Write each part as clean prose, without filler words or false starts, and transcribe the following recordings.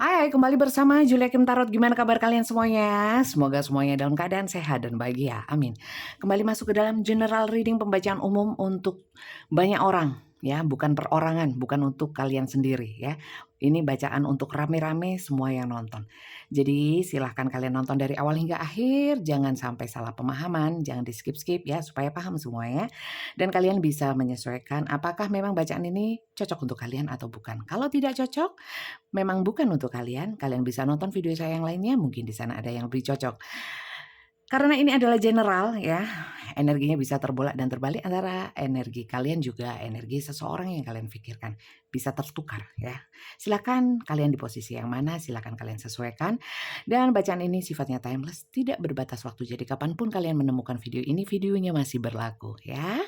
Hai, kembali bersama Julia Kim Tarot. Gimana kabar kalian semuanya? Semoga semuanya dalam keadaan sehat dan bahagia. Amin. Kembali masuk ke dalam general reading pembacaan umum untuk banyak orang, ya, bukan perorangan, bukan untuk kalian sendiri, ya. Ini bacaan untuk rame-rame semua yang nonton. Jadi silahkan kalian nonton dari awal hingga akhir, jangan sampai salah pemahaman, jangan di skip-skip ya supaya paham semuanya. Dan kalian bisa menyesuaikan apakah memang bacaan ini cocok untuk kalian atau bukan. Kalau tidak cocok, memang bukan untuk kalian, kalian bisa nonton video saya yang lainnya, mungkin di sana ada yang lebih cocok. Karena ini adalah general ya, energinya bisa terbolak dan terbalik antara energi kalian juga energi seseorang yang kalian pikirkan. Bisa tertukar ya. Silakan kalian di posisi yang mana, silakan kalian sesuaikan. Dan bacaan ini sifatnya timeless, tidak berbatas waktu. Jadi kapanpun kalian menemukan video ini, videonya masih berlaku ya.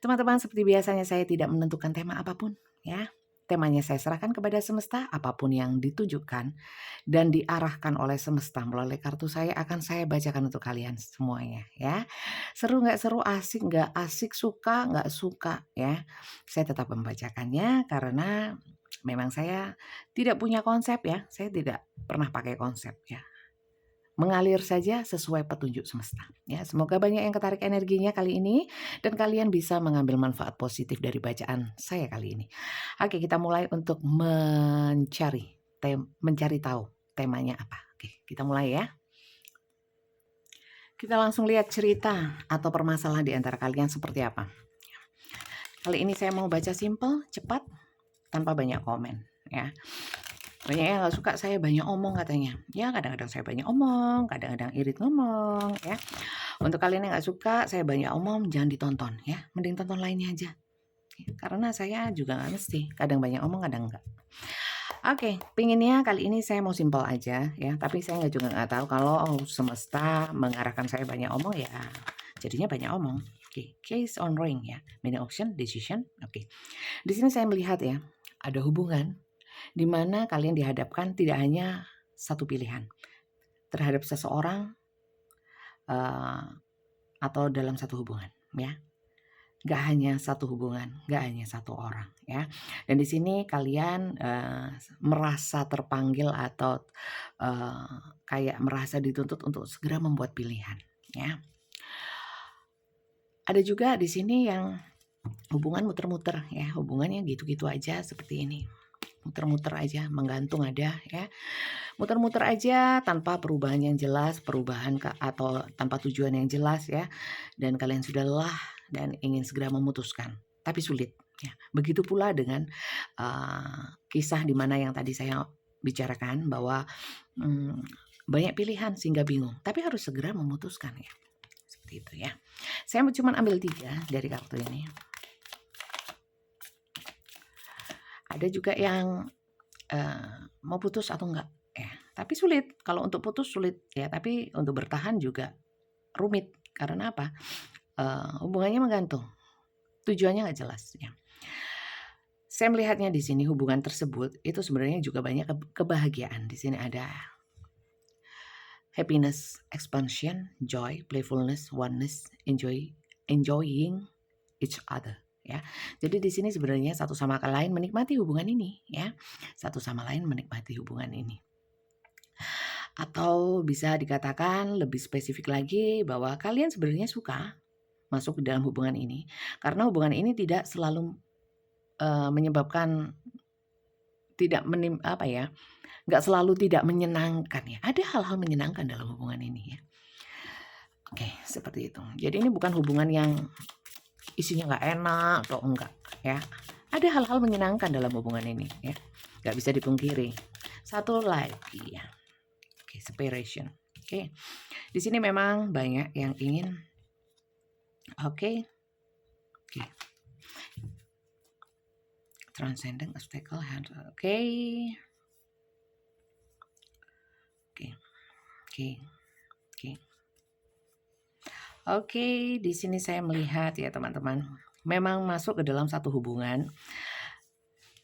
Teman-teman, seperti biasanya saya tidak menentukan tema apapun ya. Temanya saya serahkan kepada semesta, apapun yang ditujukan dan diarahkan oleh semesta melalui kartu saya akan saya bacakan untuk kalian semuanya ya. Seru nggak seru, asik nggak asik, suka nggak suka ya. Saya tetap membacakannya karena memang saya tidak punya konsep ya. Saya tidak pernah pakai konsep ya. Mengalir saja sesuai petunjuk semesta. Ya, semoga banyak yang ketarik energinya kali ini dan kalian bisa mengambil manfaat positif dari bacaan saya kali ini. Oke, kita mulai untuk mencari tahu temanya apa. Oke, kita mulai ya. Kita langsung lihat cerita atau permasalahan di antara kalian seperti apa. Kali ini saya mau baca simple, cepat, tanpa banyak komen ya. Banyak yang nggak suka saya banyak omong katanya. Ya kadang-kadang saya banyak omong, kadang-kadang irit ngomong ya. Untuk kalian yang nggak suka saya banyak omong, jangan ditonton ya. Mending tonton lainnya aja. Karena saya juga nggak mesti. Kadang banyak omong, kadang enggak. Oke, pinginnya kali ini saya mau simpel aja ya. Tapi saya juga nggak tahu kalau semesta mengarahkan saya banyak omong ya. Jadinya banyak omong. Oke, case on ring ya. Many option, decision. Oke. Di sini saya melihat ya, ada hubungan di mana kalian dihadapkan tidak hanya satu pilihan terhadap seseorang atau dalam satu hubungan ya. Gak hanya satu hubungan, gak hanya satu orang ya. Dan di sini kalian merasa terpanggil atau kayak merasa dituntut untuk segera membuat pilihan ya. Ada juga di sini yang hubungan muter-muter ya, hubungannya gitu-gitu aja seperti ini. Muter-muter aja, menggantung ada ya. Muter-muter aja tanpa perubahan yang jelas, atau tanpa tujuan yang jelas ya. Dan kalian sudah lelah dan ingin segera memutuskan, tapi sulit ya. Begitu pula dengan kisah di mana yang tadi saya bicarakan bahwa banyak pilihan sehingga bingung, tapi harus segera memutuskan ya. Seperti itu ya. Saya cuma ambil 3 dari kartu ini. Ada juga yang mau putus atau enggak ya, tapi sulit. Kalau untuk putus sulit ya, tapi untuk bertahan juga rumit. Karena apa? Hubungannya menggantung, tujuannya nggak jelas ya. Saya melihatnya di sini hubungan tersebut itu sebenarnya juga banyak kebahagiaan. Di sini ada happiness, expansion, joy, playfulness, oneness, enjoying each other ya. Jadi di sini sebenarnya satu sama lain menikmati hubungan ini ya. Satu sama lain menikmati hubungan ini. Atau bisa dikatakan lebih spesifik lagi bahwa kalian sebenarnya suka masuk ke dalam hubungan ini karena hubungan ini tidak selalu menyebabkan nggak selalu tidak menyenangkan ya. Ada hal-hal menyenangkan dalam hubungan ini ya. Oke, seperti itu. Jadi ini bukan hubungan yang isinya nggak enak atau enggak ya. Ada hal-hal menyenangkan dalam hubungan ini ya. Nggak bisa dipungkiri. Satu lagi ya. Oke, separation. Oke. Di sini memang banyak yang ingin oke. Transcending obstacle hand. Oke. Oke, di sini saya melihat ya teman-teman, memang masuk ke dalam satu hubungan.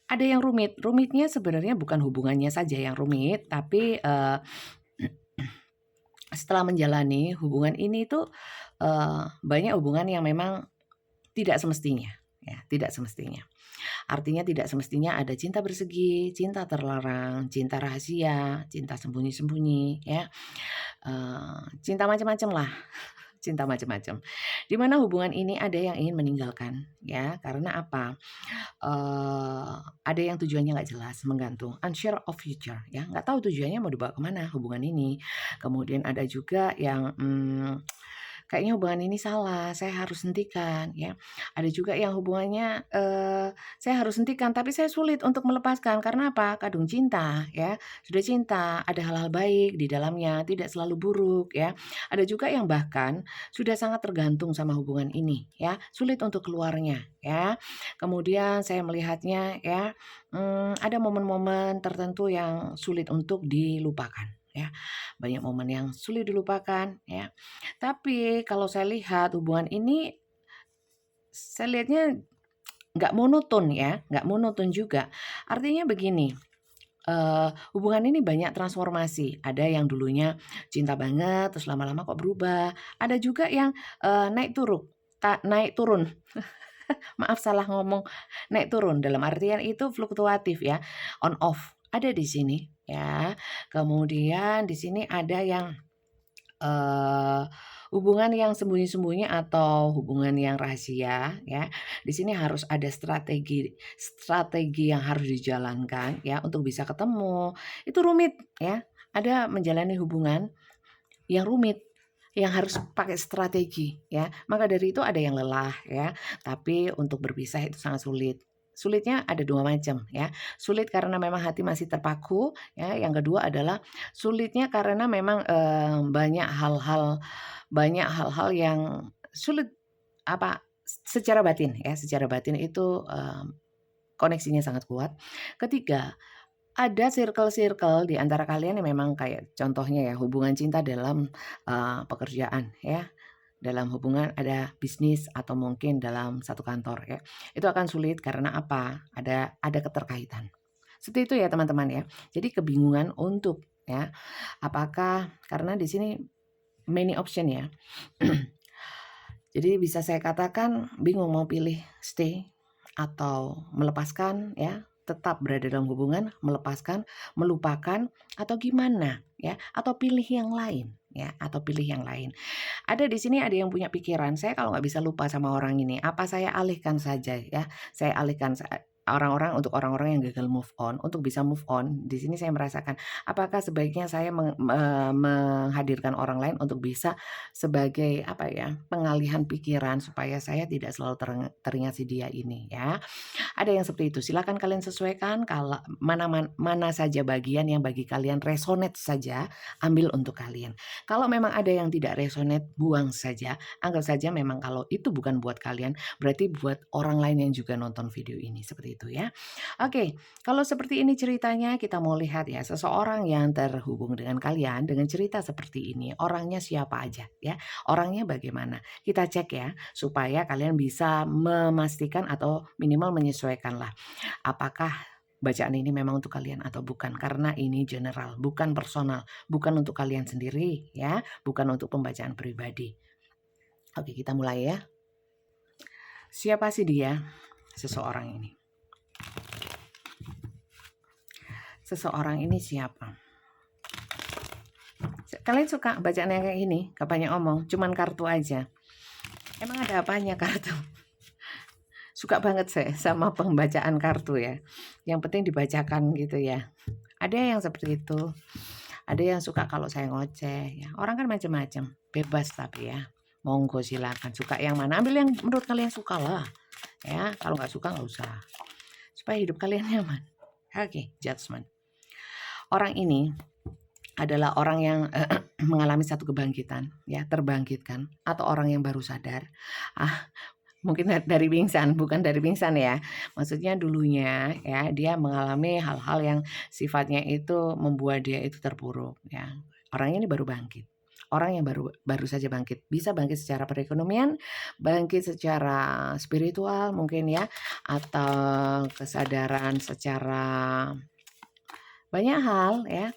Ada yang rumit. Rumitnya sebenarnya bukan hubungannya saja yang rumit, tapi setelah menjalani hubungan ini tuh banyak hubungan yang memang tidak semestinya ya, tidak semestinya. Artinya tidak semestinya ada cinta bersegi, cinta terlarang, cinta rahasia, cinta sembunyi-sembunyi, ya, cinta macam-macam lah. Cinta macam-macam. Di mana hubungan ini ada yang ingin meninggalkan, ya, karena apa? Ada yang tujuannya nggak jelas, menggantung, unsure of future, ya, nggak tahu tujuannya mau dibawa kemana hubungan ini. Kemudian ada juga yang, kayaknya hubungan ini salah, saya harus hentikan, ya. Ada juga yang hubungannya, saya harus hentikan, tapi saya sulit untuk melepaskan, karena apa? Kadung cinta, ya. Sudah cinta, ada hal-hal baik di dalamnya, tidak selalu buruk, ya. Ada juga yang bahkan sudah sangat tergantung sama hubungan ini, ya, sulit untuk keluarnya, ya. Kemudian saya melihatnya, ya, ada momen-momen tertentu yang sulit untuk dilupakan, ya. Banyak momen yang sulit dilupakan, ya. Tapi kalau saya lihat hubungan ini, saya lihatnya nggak monoton, ya, nggak monoton juga. Artinya begini, hubungan ini banyak transformasi. Ada yang dulunya cinta banget, terus lama-lama kok berubah. Ada juga yang, naik turun. Maaf salah ngomong, naik turun dalam artian itu fluktuatif, ya, on off, ada di sini, ya. Kemudian di sini ada yang hubungan yang sembunyi-sembunyi atau hubungan yang rahasia, ya. Di sini harus ada strategi yang harus dijalankan, ya, untuk bisa ketemu. Itu rumit, ya. Ada menjalani hubungan yang rumit, yang harus pakai strategi, ya. Maka dari itu ada yang lelah, ya, tapi untuk berpisah itu sangat sulit. Sulitnya ada 2 macam, ya. Sulit karena memang hati masih terpaku, ya. Yang kedua adalah sulitnya karena memang, banyak hal-hal yang sulit, apa, secara batin, ya, secara batin itu, koneksinya sangat kuat. Ketiga, ada circle-circle di antara kalian yang memang kayak contohnya ya, hubungan cinta dalam, pekerjaan, ya. Dalam hubungan ada bisnis atau mungkin dalam satu kantor, ya. Itu akan sulit karena apa? Ada keterkaitan. Seperti itu ya teman-teman, ya. Jadi kebingungan untuk, ya, apakah karena di sini many option, ya. Jadi bisa saya katakan bingung mau pilih stay atau melepaskan, ya, tetap berada dalam hubungan, melepaskan, melupakan, atau gimana, ya, atau pilih yang lain, ya, atau pilih yang lain. Ada di sini ada yang punya pikiran, saya kalau nggak bisa lupa sama orang ini, apa saya alihkan saja, ya, saya alihkan orang-orang yang gagal move on, untuk bisa move on, di sini saya merasakan, apakah sebaiknya saya menghadirkan orang lain untuk bisa sebagai, apa ya, pengalihan pikiran supaya saya tidak selalu teringat si dia ini, ya. Ada yang seperti itu, silakan kalian sesuaikan kalau mana saja bagian yang bagi kalian resonate saja, ambil untuk kalian. Kalau memang ada yang tidak resonate, buang saja, anggap saja memang kalau itu bukan buat kalian, berarti buat orang lain yang juga nonton video ini, seperti itu, ya. Oke, kalau seperti ini ceritanya, kita mau lihat ya, seseorang yang terhubung dengan kalian dengan cerita seperti ini, orangnya siapa aja, ya, orangnya bagaimana. Kita cek ya, supaya kalian bisa memastikan atau minimal menyesuaikanlah. Apakah bacaan ini memang untuk kalian atau bukan, karena ini general, bukan personal, bukan untuk kalian sendiri, ya, bukan untuk pembacaan pribadi. Oke, kita mulai ya. Siapa sih dia, seseorang ini? Seseorang ini siapa? Kalian suka bacaan yang kayak gini? Gak banyak omong, cuman kartu aja. Emang ada apanya kartu? Suka banget saya sama pembacaan kartu, ya. Yang penting dibacakan gitu ya. Ada yang seperti itu. Ada yang suka kalau saya ngoceh, ya. Orang kan macam-macam, bebas tapi ya. Monggo silakan, suka yang mana, ambil yang menurut kalian suka lah, ya. Kalau nggak suka nggak usah, supaya hidup kalian nyaman. Oke, judgment. Orang ini adalah orang yang mengalami satu kebangkitan, ya, terbangkitkan, atau orang yang baru sadar. Mungkin dari pingsan, bukan dari pingsan ya. Maksudnya dulunya ya dia mengalami hal-hal yang sifatnya itu membuat dia itu terpuruk, ya. Orang ini baru bangkit. Orang yang baru saja bangkit, bisa bangkit secara perekonomian, bangkit secara spiritual mungkin ya, atau kesadaran secara banyak hal, ya.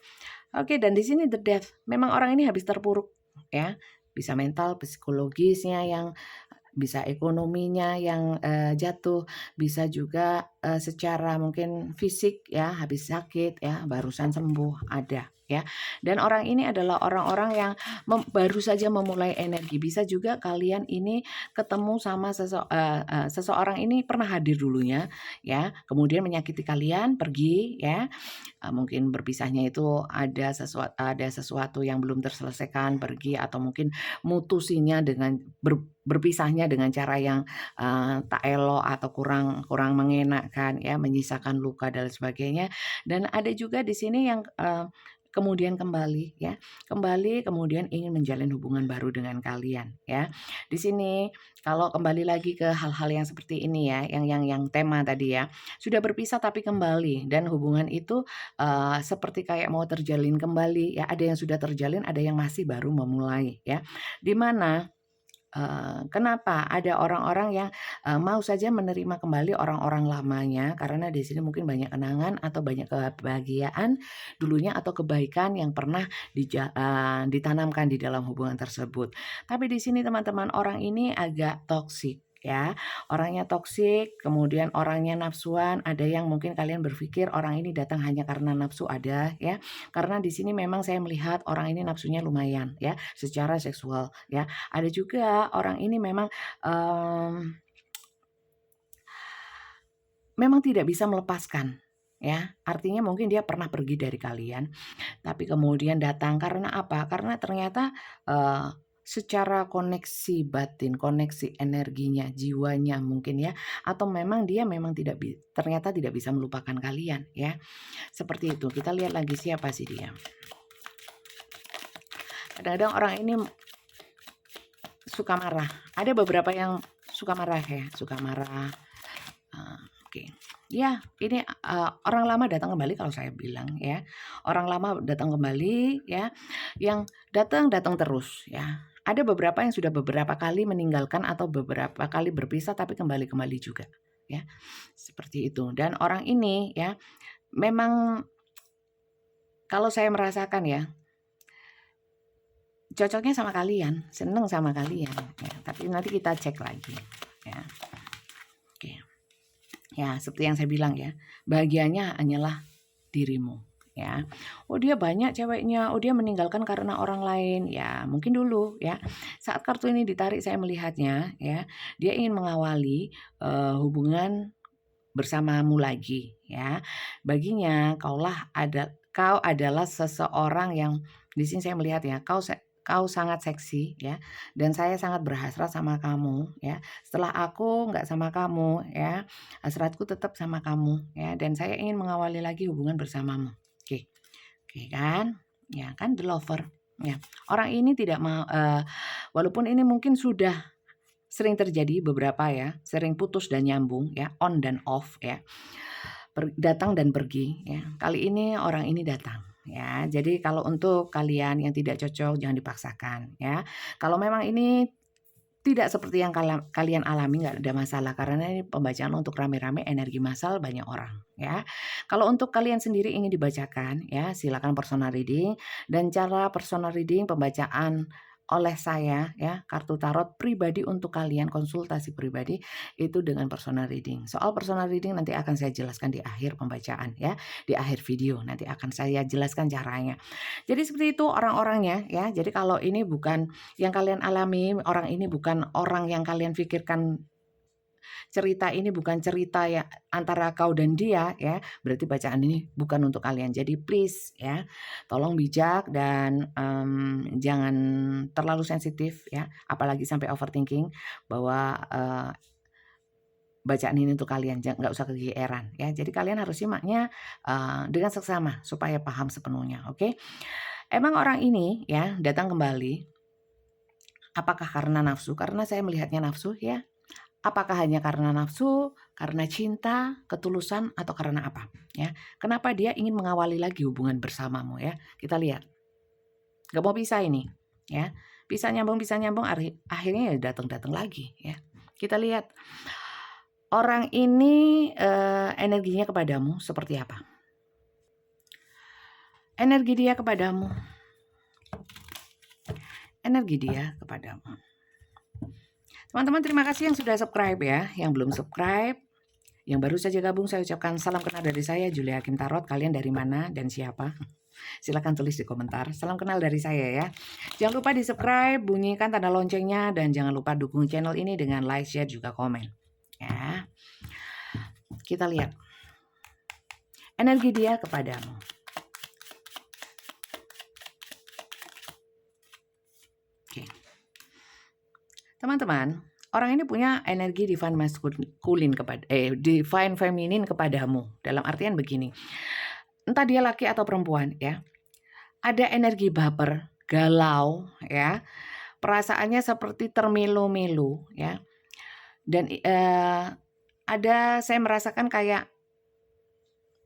Oke, dan di sini the death. Memang orang ini habis terpuruk, ya. Bisa mental, psikologisnya yang bisa ekonominya yang jatuh, bisa juga secara mungkin fisik ya, habis sakit ya, barusan sembuh ada ya. Dan orang ini adalah orang-orang yang baru saja memulai energi. Bisa juga kalian ini ketemu sama seseorang ini pernah hadir dulunya ya, kemudian menyakiti kalian, pergi ya. Mungkin berpisahnya itu ada sesuatu yang belum terselesaikan, pergi, atau mungkin mutusinya dengan berpisahnya dengan cara yang tak elok atau kurang kurang mengenakan ya, menyisakan luka dan sebagainya. Dan ada juga di sini yang kemudian kembali ya, kembali kemudian ingin menjalin hubungan baru dengan kalian ya. Di sini kalau kembali lagi ke hal-hal yang seperti ini ya, yang tema tadi ya, sudah berpisah tapi kembali, dan hubungan itu seperti kayak mau terjalin kembali ya, ada yang sudah terjalin, ada yang masih baru memulai ya. Di mana kenapa ada orang-orang yang mau saja menerima kembali orang-orang lamanya, karena di sini mungkin banyak kenangan atau banyak kebahagiaan dulunya atau kebaikan yang pernah ditanamkan di dalam hubungan tersebut. Tapi di sini teman-teman, orang ini agak toksik ya. Orangnya toksik, kemudian orangnya nafsuan. Ada yang mungkin kalian berpikir orang ini datang hanya karena nafsu, ada ya. Karena di sini memang saya melihat orang ini nafsunya lumayan ya, secara seksual ya. Ada juga orang ini memang tidak bisa melepaskan ya. Artinya mungkin dia pernah pergi dari kalian, tapi kemudian datang karena apa? Karena ternyata secara koneksi batin, koneksi energinya, jiwanya mungkin ya, atau memang dia memang ternyata tidak bisa melupakan kalian ya. Seperti itu. Kita lihat lagi siapa sih dia. Kadang-kadang orang ini suka marah. Ada beberapa yang suka marah ya, suka marah. Oke. Ya, ini orang lama datang kembali kalau saya bilang ya. Orang lama datang kembali ya, yang datang terus ya. Ada beberapa yang sudah beberapa kali meninggalkan atau beberapa kali berpisah tapi kembali juga ya. Seperti itu. Dan orang ini ya, memang kalau saya merasakan ya, cocoknya sama kalian, seneng sama kalian ya. Tapi nanti kita cek lagi ya. Oke. Ya, seperti yang saya bilang ya, bahagianya hanyalah dirimu ya. Oh, dia banyak ceweknya, oh dia meninggalkan karena orang lain. Ya, mungkin dulu ya. Saat kartu ini ditarik saya melihatnya ya, dia ingin mengawali hubungan bersamamu lagi ya. Baginya kau adalah seseorang yang di sini saya melihat ya, kau sangat seksi ya, dan saya sangat berhasrat sama kamu ya. Setelah aku nggak sama kamu ya, hasratku tetap sama kamu ya, dan saya ingin mengawali lagi hubungan bersamamu. Oke. Oke kan? Ya kan, the lover. Ya. Orang ini tidak mau walaupun ini mungkin sudah sering terjadi beberapa ya, sering putus dan nyambung ya, on dan off ya. Datang dan pergi ya. Kali ini orang ini datang ya. Jadi kalau untuk kalian yang tidak cocok jangan dipaksakan ya. Kalau memang ini tidak seperti yang kalian alami, nggak ada masalah, karena ini pembacaan untuk rame-rame, energi massal banyak orang ya. Kalau untuk kalian sendiri ingin dibacakan ya, silakan personal reading. Dan cara personal reading pembacaan oleh saya ya, kartu tarot pribadi untuk kalian, konsultasi pribadi itu dengan personal reading. Soal personal reading nanti akan saya jelaskan di akhir pembacaan ya, di akhir video nanti akan saya jelaskan caranya. Jadi seperti itu orang-orangnya ya. Jadi kalau ini bukan yang kalian alami, orang ini bukan orang yang kalian pikirkan, cerita ini bukan cerita ya antara kau dan dia ya, berarti bacaan ini bukan untuk kalian. Jadi please ya, tolong bijak dan jangan terlalu sensitif ya, apalagi sampai overthinking bahwa bacaan ini untuk kalian, nggak usah kegeeran ya. Jadi kalian harus simaknya dengan seksama supaya paham sepenuhnya, oke? Emang orang ini ya datang kembali, apakah karena nafsu? Karena saya melihatnya nafsu ya. Apakah hanya karena nafsu, karena cinta, ketulusan, atau karena apa? Ya, kenapa dia ingin mengawali lagi hubungan bersamamu ya? Kita lihat. Gak mau pisah ini, ya. Bisa nyambung, akhirnya ya datang lagi ya. Kita lihat orang ini energinya kepadamu seperti apa? Energi dia kepadamu. Teman-teman terima kasih yang sudah subscribe ya. Yang belum subscribe, yang baru saja gabung, saya ucapkan salam kenal dari saya, Julia Kim Tarot. Kalian dari mana dan siapa? Silahkan tulis di komentar. Salam kenal dari saya ya. Jangan lupa di subscribe, bunyikan tanda loncengnya, dan jangan lupa dukung channel ini dengan like, share, juga komen. Ya, kita lihat energi dia kepadamu. Oke, teman-teman, orang ini punya energi divine masculine divine feminine kepadamu. Dalam artian begini, entah dia laki atau perempuan ya, ada energi baper, galau ya, perasaannya seperti termelo-melo ya, dan saya merasakan kayak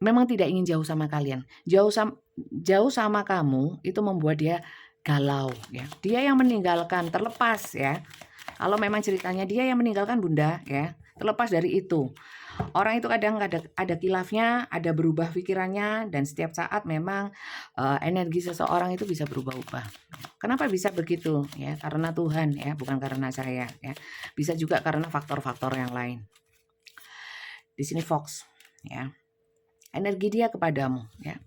memang tidak ingin jauh sama kalian, jauh sama kamu itu membuat dia galau ya, dia yang meninggalkan, terlepas ya. Kalau memang ceritanya dia yang meninggalkan Bunda ya, terlepas dari itu. Orang itu kadang ada kilafnya, ada berubah pikirannya, dan setiap saat memang energi seseorang itu bisa berubah-ubah. Kenapa bisa begitu? Ya, karena Tuhan ya, bukan karena saya ya. Bisa juga karena faktor-faktor yang lain. Di sini Fox ya. Energi dia kepadamu ya.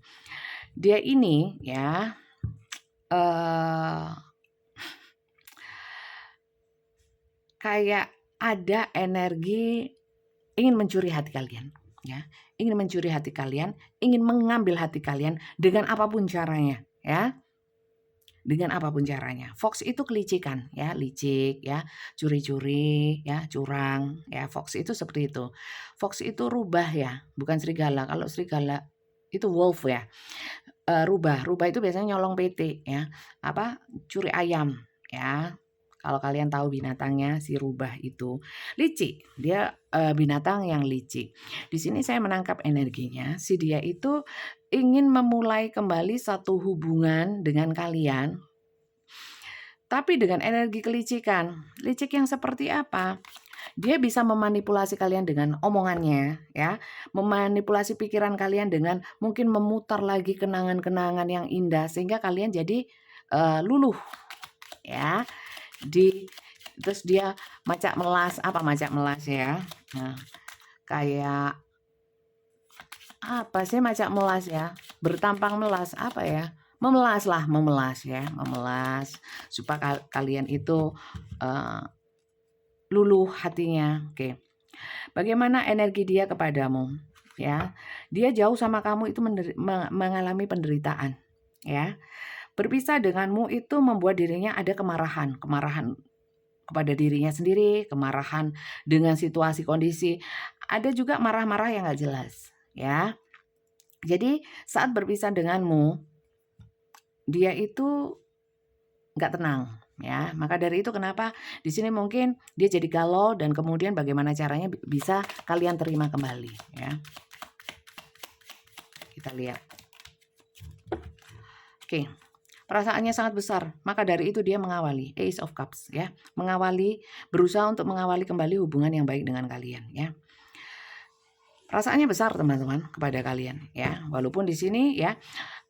Dia ini ya kayak ada energi ingin mencuri hati kalian ya, ingin mencuri hati kalian, ingin mengambil hati kalian dengan apapun caranya ya, dengan apapun caranya. Fox itu kelicikan ya, licik ya, curi-curi ya, curang ya. Fox itu seperti itu. Fox itu rubah ya, bukan serigala. Kalau serigala itu wolf ya. Rubah itu biasanya nyolong PT ya, curi ayam ya. Kalau kalian tahu binatangnya si rubah itu licik, dia binatang yang licik. Di sini saya menangkap energinya, si dia itu ingin memulai kembali satu hubungan dengan kalian, tapi dengan energi kelicikan. Licik yang seperti apa? Dia bisa memanipulasi kalian dengan omongannya ya, memanipulasi pikiran kalian dengan mungkin memutar lagi kenangan-kenangan yang indah sehingga kalian jadi luluh ya. Terus dia macak melas ya. Nah, kayak apa sih macak melas ya? Bertampang melas apa ya? Memelas ya, memelas supaya kalian itu luluh hatinya. Oke. Bagaimana energi dia kepadamu? Ya, dia jauh sama kamu itu mengalami penderitaan. Ya, berpisah denganmu itu membuat dirinya ada kemarahan kepada dirinya sendiri, kemarahan dengan situasi kondisi. Ada juga marah-marah yang nggak jelas. Ya, jadi saat berpisah denganmu, dia itu nggak tenang. Ya, maka dari itu kenapa di sini mungkin dia jadi galau dan kemudian bagaimana caranya bisa kalian terima kembali ya. Kita lihat. Oke. Perasaannya sangat besar, maka dari itu dia mengawali Ace of Cups ya, berusaha untuk mengawali kembali hubungan yang baik dengan kalian ya. Perasaannya besar teman-teman kepada kalian ya, walaupun di sini ya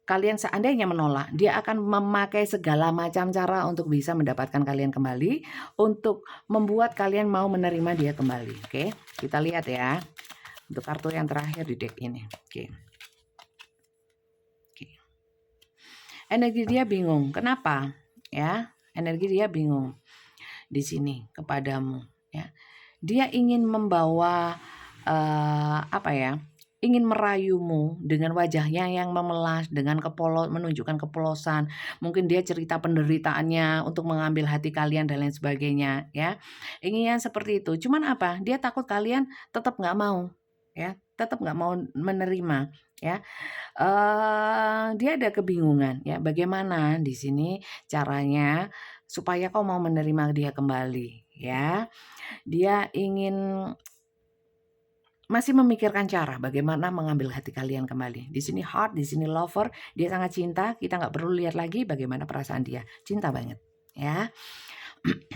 kalian seandainya menolak, dia akan memakai segala macam cara untuk bisa mendapatkan kalian kembali, untuk membuat kalian mau menerima dia kembali. Oke, kita lihat ya untuk kartu yang terakhir di deck ini. Oke. Energi dia bingung. Kenapa? Ya, energi dia bingung di sini kepadamu. Ya, dia ingin membawa ingin merayumu dengan wajahnya yang memelas, dengan menunjukkan kepolosan. Mungkin dia cerita penderitaannya untuk mengambil hati kalian dan lain sebagainya. Ya, inginnya seperti itu. Cuman apa? Dia takut kalian tetap nggak mau. Ya, tetap nggak mau menerima. Ya, dia ada kebingungan ya, bagaimana di sini caranya supaya kau mau menerima dia kembali ya. Dia ingin masih memikirkan cara bagaimana mengambil hati kalian kembali. Di sini heart, di sini lover, dia sangat cinta. Kita nggak perlu lihat lagi bagaimana perasaan dia, cinta banget ya.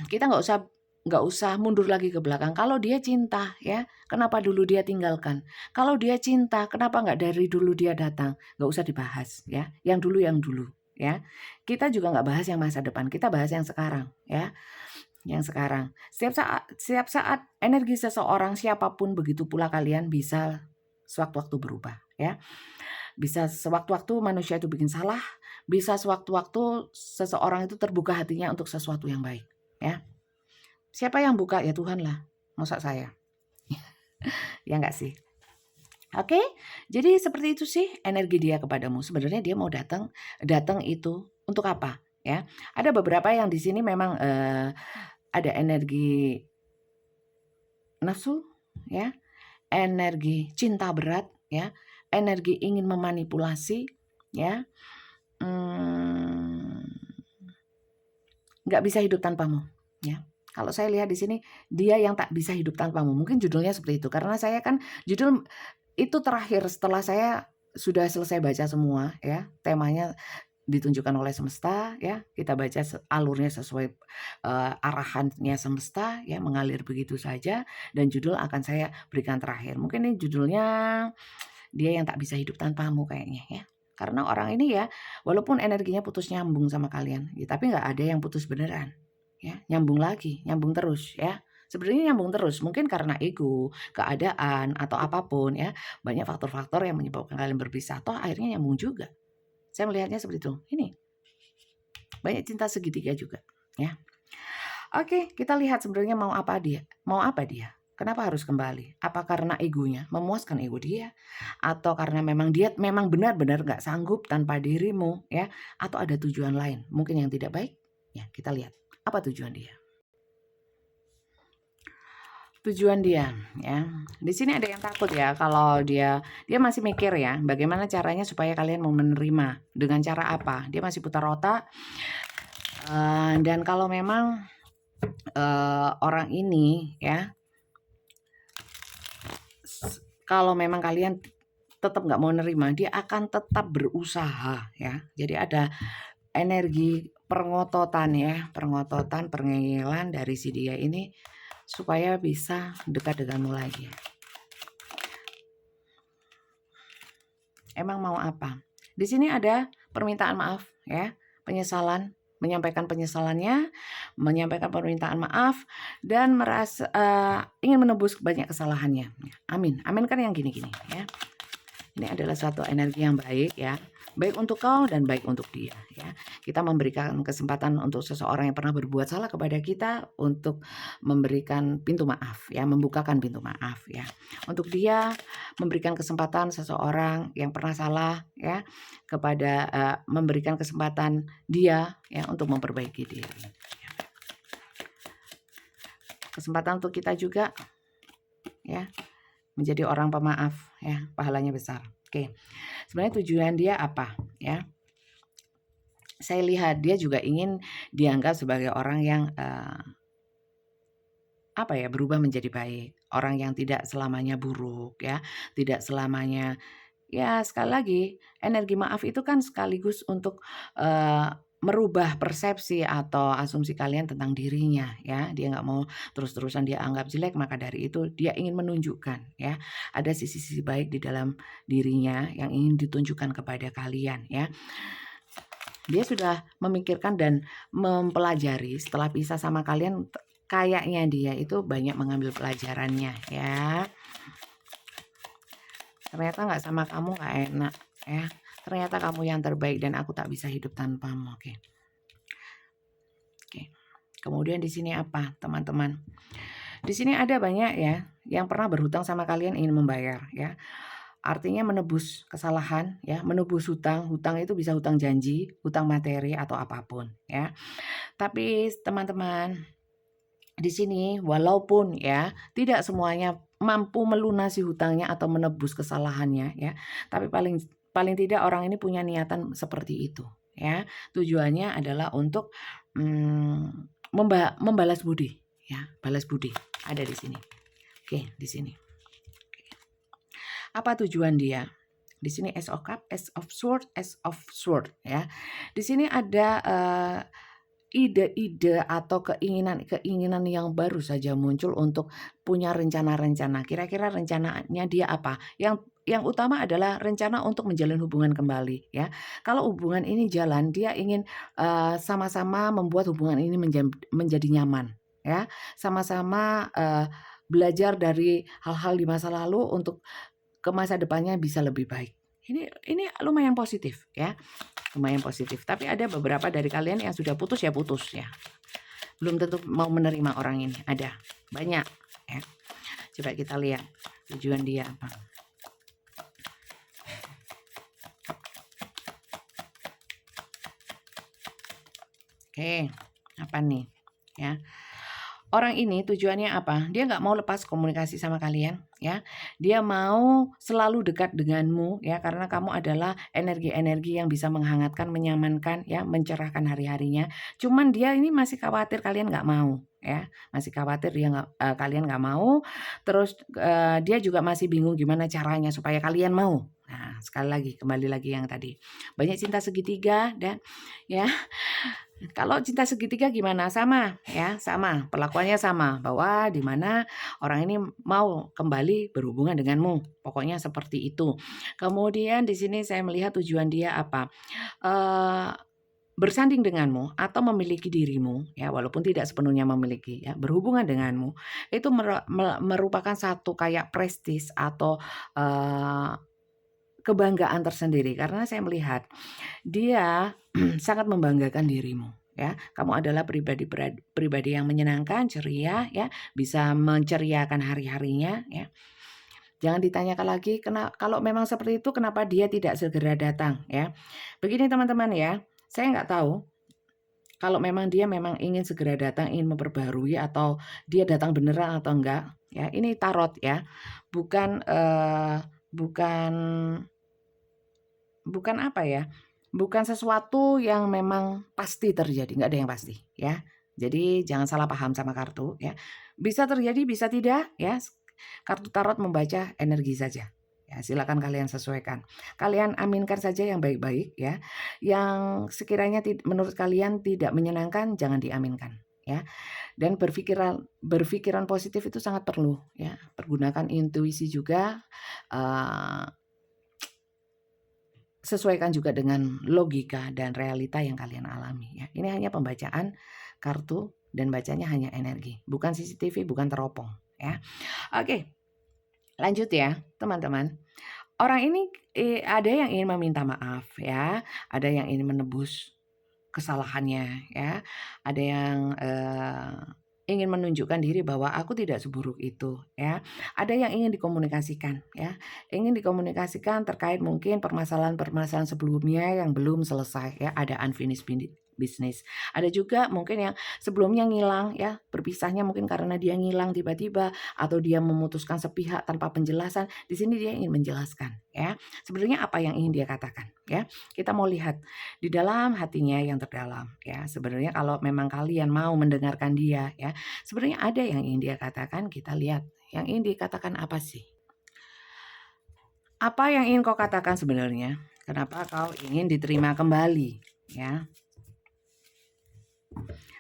Kita nggak usah mundur lagi ke belakang. Kalau dia cinta ya, kenapa dulu dia tinggalkan? Kalau dia cinta, kenapa nggak dari dulu dia datang? Nggak usah dibahas ya, yang dulu ya. Kita juga nggak bahas yang masa depan, kita bahas yang sekarang ya. yang sekarang. Setiap saat energi seseorang siapapun begitu pula kalian bisa sewaktu-waktu berubah ya. Bisa sewaktu-waktu manusia itu bikin salah, bisa sewaktu-waktu seseorang itu terbuka hatinya untuk sesuatu yang baik ya. Siapa yang buka? Ya Tuhan lah. Masa saya? Ya enggak sih? Oke, jadi seperti itu sih energi dia kepadamu. Sebenarnya dia mau datang itu untuk apa? Ya, ada beberapa yang di sini memang ada energi nafsu, ya, energi cinta berat, ya, energi ingin memanipulasi, ya, nggak bisa hidup tanpamu, ya. Kalau saya lihat di sini dia yang tak bisa hidup tanpamu. Mungkin judulnya seperti itu karena saya kan judul itu terakhir setelah saya sudah selesai baca semua ya, temanya ditunjukkan oleh semesta ya, kita baca alurnya sesuai arahannya semesta ya, mengalir begitu saja dan judul akan saya berikan terakhir. Mungkin ini judulnya dia yang tak bisa hidup tanpamu kayaknya ya. Karena orang ini ya, walaupun energinya putus nyambung sama kalian, ya, tapi nggak ada yang putus beneran ya, nyambung lagi, nyambung terus ya. Sebenarnya nyambung terus, mungkin karena ego, keadaan, atau apapun ya. Banyak faktor-faktor yang menyebabkan kalian berpisah, toh akhirnya nyambung juga. Saya melihatnya seperti itu. Ini banyak cinta segitiga juga ya. Oke, kita lihat sebenarnya mau apa dia? Mau apa dia? Kenapa harus kembali? Apa karena egonya? Memuaskan ego dia? Atau karena memang dia memang benar-benar gak sanggup tanpa dirimu ya? Atau ada tujuan lain? Mungkin yang tidak baik? Ya, kita lihat. Apa tujuan dia? Tujuan dia ya. Di sini ada yang takut ya kalau dia masih mikir ya bagaimana caranya supaya kalian mau menerima, dengan cara apa. Dia masih putar otak. Dan kalau memang orang ini ya, kalau memang kalian tetap nggak mau nerima, dia akan tetap berusaha ya. Jadi ada energi pengototan ya, pengegilan dari si dia ini supaya bisa dekat denganmu lagi. Emang mau apa? Di sini ada permintaan maaf ya, penyesalan, menyampaikan penyesalannya, menyampaikan permintaan maaf dan merasa ingin menebus banyak kesalahannya. Amin. Amin kan yang gini-gini ya. Ini adalah suatu energi yang baik ya. Baik untuk kau dan baik untuk dia ya. Kita memberikan kesempatan untuk seseorang yang pernah berbuat salah kepada kita untuk memberikan pintu maaf ya, membukakan pintu maaf ya. Untuk dia memberikan kesempatan seseorang yang pernah salah ya kepada memberikan kesempatan dia ya untuk memperbaiki diri. Kesempatan untuk kita juga ya menjadi orang pemaaf ya, pahalanya besar. Oke. Sebenarnya tujuan dia apa ya? Saya lihat dia juga ingin dianggap sebagai orang yang berubah menjadi baik, orang yang tidak selamanya buruk ya, tidak selamanya ya. Sekali lagi energi maaf itu kan sekaligus untuk merubah persepsi atau asumsi kalian tentang dirinya ya. Dia nggak mau terus-terusan dia anggap jelek, maka dari itu dia ingin menunjukkan ya ada sisi-sisi baik di dalam dirinya yang ingin ditunjukkan kepada kalian ya. Dia sudah memikirkan dan mempelajari setelah pisah sama kalian, kayaknya dia itu banyak mengambil pelajarannya ya. Ternyata nggak sama kamu nggak enak ya. Ternyata kamu yang terbaik dan aku tak bisa hidup tanpamu. Oke. Kemudian di sini apa, teman-teman? Di sini ada banyak ya yang pernah berhutang sama kalian ingin membayar ya. Artinya menebus kesalahan ya, menebus hutang. Hutang itu bisa hutang janji, hutang materi atau apapun ya. Tapi teman-teman, di sini walaupun ya tidak semuanya mampu melunasi hutangnya atau menebus kesalahannya ya, tapi paling tidak orang ini punya niatan seperti itu ya. Tujuannya adalah untuk membalas budi ya, balas budi ada di sini. Oke, di sini. Apa tujuan dia? Di sini Ace of Cup, Ace of Sword ya. Di sini ada ide-ide atau keinginan yang baru saja muncul untuk punya rencana-rencana. Kira-kira rencananya dia apa? Yang utama adalah rencana untuk menjalin hubungan kembali ya. Kalau hubungan ini jalan, dia ingin sama-sama membuat hubungan ini menjadi nyaman ya. Sama-sama belajar dari hal-hal di masa lalu untuk ke masa depannya bisa lebih baik. Ini lumayan positif ya, lumayan positif. Tapi ada beberapa dari kalian yang sudah putus ya putus ya. Belum tentu mau menerima orang ini, ada banyak ya. Coba kita lihat tujuan dia apa. Oke, apa nih ya? Orang ini tujuannya apa? Dia nggak mau lepas komunikasi sama kalian, ya. Dia mau selalu dekat denganmu, ya, karena kamu adalah energi-energi yang bisa menghangatkan, menyamankan, ya, mencerahkan hari-harinya. Cuman dia ini masih khawatir kalian nggak mau, ya, masih khawatir kalian nggak mau. Terus dia juga masih bingung gimana caranya supaya kalian mau. Nah, sekali lagi, kembali lagi yang tadi. Banyak cinta segitiga dan ya. Kalau cinta segitiga gimana? Sama ya, sama. Perlakuannya sama, bahwa di mana orang ini mau kembali berhubungan denganmu. Pokoknya seperti itu. Kemudian di sini saya melihat tujuan dia apa? Bersanding denganmu atau memiliki dirimu, ya, walaupun tidak sepenuhnya memiliki, ya, berhubungan denganmu itu merupakan satu kayak prestis atau kebanggaan tersendiri, karena saya melihat dia sangat membanggakan dirimu, ya. Kamu adalah pribadi yang menyenangkan, ceria, ya, bisa menceriakan hari-harinya, ya. Jangan ditanyakan lagi kalau memang seperti itu kenapa dia tidak segera datang, ya. Begini teman-teman ya, saya nggak tahu kalau memang dia memang ingin segera datang, ingin memperbarui atau dia datang beneran atau enggak, ya. Ini tarot ya, bukan bukan apa ya, bukan sesuatu yang memang pasti terjadi, nggak ada yang pasti ya. Jadi jangan salah paham sama kartu ya. Bisa terjadi, bisa tidak ya. Kartu tarot membaca energi saja. Ya, silakan kalian sesuaikan. Kalian aminkan saja yang baik-baik ya. Yang sekiranya menurut kalian tidak menyenangkan jangan diaminkan ya. Dan berpikiran positif itu sangat perlu ya. Pergunakan intuisi juga. Sesuaikan juga dengan logika dan realita yang kalian alami ya. Ini hanya pembacaan kartu dan bacanya hanya energi, bukan CCTV, bukan teropong ya. Oke. Lanjut ya, teman-teman. Orang ini ada yang ingin meminta maaf ya, ada yang ingin menebus kesalahannya ya, ada yang ingin menunjukkan diri bahwa aku tidak seburuk itu ya. Ada yang ingin dikomunikasikan ya. Ingin dikomunikasikan terkait mungkin permasalahan-permasalahan sebelumnya yang belum selesai ya, ada unfinished business. Ada juga mungkin yang sebelumnya ngilang ya, berpisahnya mungkin karena dia ngilang tiba-tiba atau dia memutuskan sepihak tanpa penjelasan. Di sini dia ingin menjelaskan ya. Sebenarnya apa yang ingin dia katakan ya. Kita mau lihat di dalam hatinya yang terdalam ya. Sebenarnya kalau memang kalian mau mendengarkan dia ya, sebenarnya ada yang ingin dia katakan. Kita lihat yang ingin dikatakan apa sih. Apa yang ingin kau katakan sebenarnya? Kenapa kau ingin diterima kembali ya?